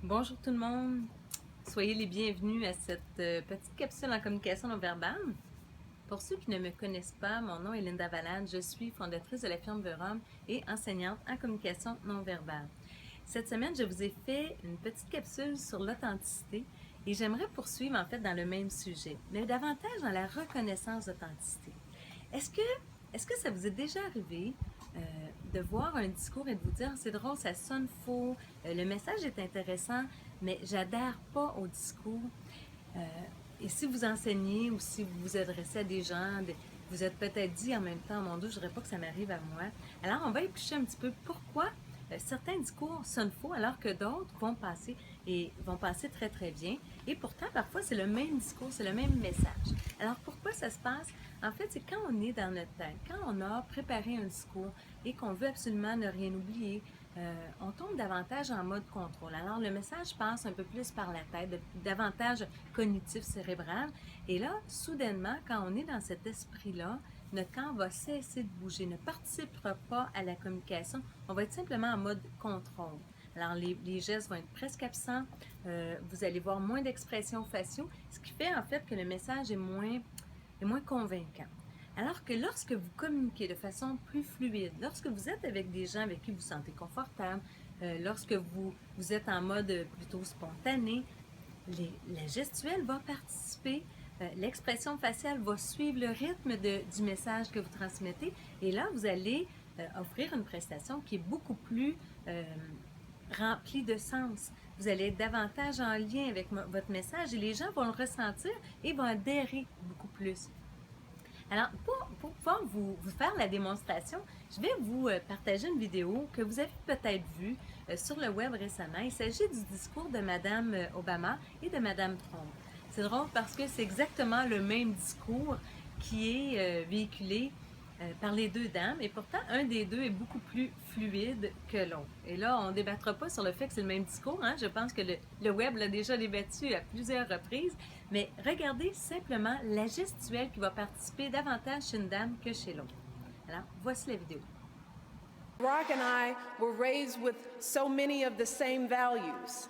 Bonjour tout le monde, soyez les bienvenus à cette petite capsule en communication non verbale. Pour ceux qui ne me connaissent pas, mon nom est Linda Valade, je suis fondatrice de la firme Verum et enseignante en communication non verbale. Cette semaine, je vous ai fait une petite capsule sur l'authenticité et j'aimerais poursuivre en fait dans le même sujet, mais davantage dans la reconnaissance d'authenticité. Est-ce que ça vous est déjà arrivé de voir un discours et de vous dire c'est drôle, ça sonne faux, le message est intéressant, mais j'adhère pas au discours. Et si vous enseignez ou si vous vous adressez à des gens, vous êtes peut-être dit en même temps, mon Dieu, je voudrais pas que ça m'arrive à moi. Alors, on va éplucher un petit peu pourquoi certains discours sonnent faux alors que d'autres vont passer très très bien. Et pourtant, parfois, c'est le même discours, c'est le même message. Alors, pourquoi ça se passe? En fait, c'est quand on est dans notre tête, quand on a préparé un discours et qu'on veut absolument ne rien oublier, on tombe davantage en mode contrôle. Alors, le message passe un peu plus par la tête, davantage cognitif cérébral. Et là, soudainement, quand on est dans cet esprit-là, notre corps va cesser de bouger, ne participera pas à la communication. On va être simplement en mode contrôle. Alors, les gestes vont être presque absents. Vous allez voir moins d'expressions faciaux, ce qui fait en fait que le message est moins convaincant. Alors que lorsque vous communiquez de façon plus fluide, lorsque vous êtes avec des gens avec qui vous vous sentez confortable, lorsque vous êtes en mode plutôt spontané, la gestuelle va participer, l'expression faciale va suivre le rythme du message que vous transmettez et là, vous allez offrir une prestation qui est beaucoup plus remplie de sens. Vous allez être davantage en lien avec votre message et les gens vont le ressentir et vont adhérer beaucoup plus. Alors, pour pouvoir vous faire la démonstration, je vais vous partager une vidéo que vous avez peut-être vue sur le web récemment. Il s'agit du discours de Madame Obama et de Madame Trump. C'est drôle parce que c'est exactement le même discours qui est véhiculé par les deux dames et pourtant un des deux est beaucoup plus fluide que l'autre. Et là, on ne débattra pas sur le fait que c'est le même discours, hein? Je pense que le web l'a déjà débattu à plusieurs reprises, mais regardez simplement la gestuelle qui va participer davantage chez une dame que chez l'autre. Alors, voici la vidéo. Barack and I were raised with so many of the same values,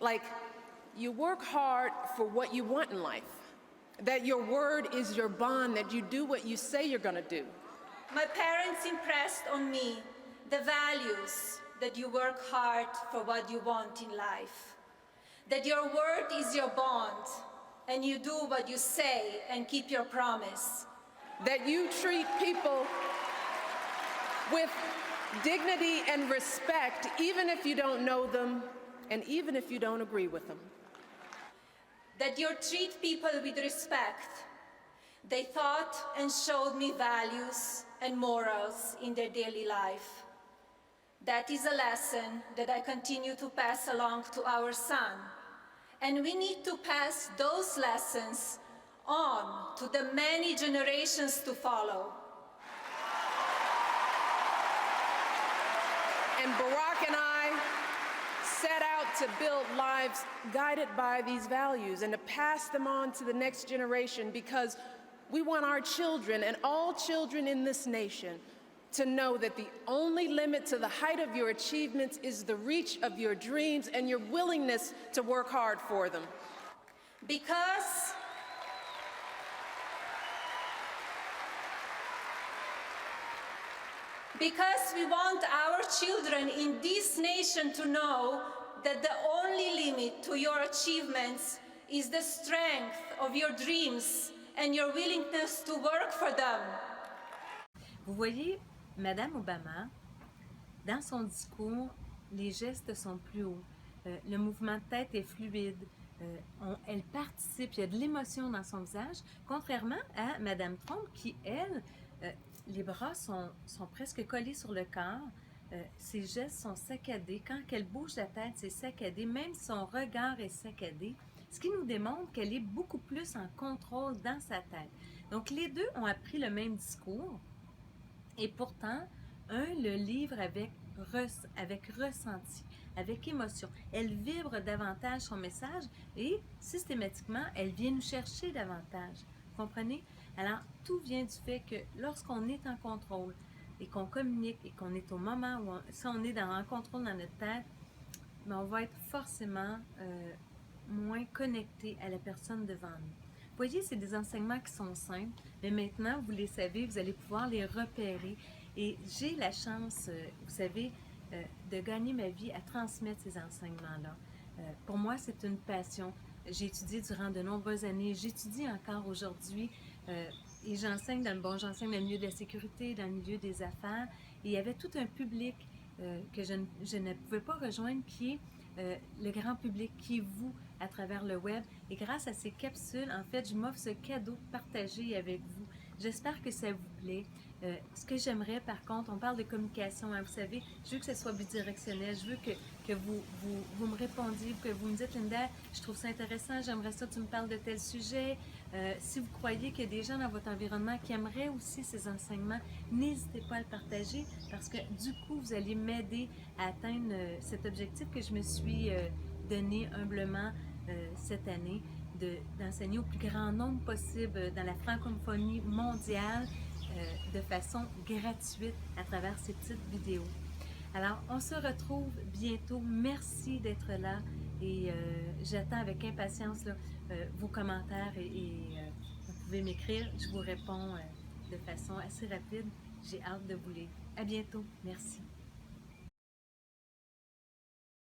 like you work hard for what you want in life. That your word is your bond, that you do what you say you're going to do. My parents impressed on me the values that you work hard for what you want in life, that your word is your bond, and you do what you say and keep your promise. That you treat people with dignity and respect, even if you don't know them and even if you don't agree with them. That you treat people with respect. They taught and showed me values and morals in their daily life. That is a lesson that I continue to pass along to our son. And we need to pass those lessons on to the many generations to follow. And Barack and I set out to build lives guided by these values and to pass them on to the next generation because we want our children and all children in this nation to know that the only limit to the height of your achievements is the reach of your dreams and your willingness to work hard for them. Because we want our children in this nation to know that the only limit to your achievements is the strength of your dreams and your willingness to work for them. Vous voyez, Madame Obama, dans son discours, les gestes sont plus hauts. Le mouvement de tête est fluide. Elle participe, il y a de l'émotion dans son visage, contrairement à Madame Trump qui, elle, les bras sont presque collés sur le corps. Ses gestes sont saccadés. Quand elle bouge la tête, c'est saccadé. Même son regard est saccadé. Ce qui nous démontre qu'elle est beaucoup plus en contrôle dans sa tête. Donc, les deux ont appris le même discours. Et pourtant, un le livre avec ressenti, avec émotion. Elle vibre davantage son message et systématiquement, elle vient nous chercher davantage. Vous comprenez? Alors, tout vient du fait que lorsqu'on est en contrôle et qu'on communique et qu'on est au moment où si on est en contrôle dans notre tête, mais on va être forcément moins connecté à la personne devant nous. Vous voyez, c'est des enseignements qui sont simples, mais maintenant, vous les savez, vous allez pouvoir les repérer. Et j'ai la chance, vous savez, de gagner ma vie à transmettre ces enseignements-là. Pour moi, c'est une passion. J'ai étudié durant de nombreuses années, j'étudie encore aujourd'hui et j'enseigne j'enseigne dans le milieu de la sécurité, dans le milieu des affaires. Et il y avait tout un public que je ne pouvais pas rejoindre, qui est le grand public, qui est vous, à travers le web. Et grâce à ces capsules, en fait, je m'offre ce cadeau de partager avec vous. J'espère que ça vous plaît. Ce que j'aimerais, par contre, on parle de communication, hein, vous savez, je veux que ce soit bidirectionnel, je veux que vous me répondiez, que vous me dites, Linda, je trouve ça intéressant, j'aimerais ça que tu me parles de tel sujet. Si vous croyez qu'il y a des gens dans votre environnement qui aimeraient aussi ces enseignements, n'hésitez pas à le partager, parce que du coup, vous allez m'aider à atteindre cet objectif que je me suis donné humblement cette année, d'enseigner au plus grand nombre possible dans la francophonie mondiale de façon gratuite à travers ces petites vidéos. Alors, on se retrouve bientôt. Merci d'être là et j'attends avec impatience là, vos commentaires et vous pouvez m'écrire. Je vous réponds de façon assez rapide. J'ai hâte de vous lire. À bientôt. Merci.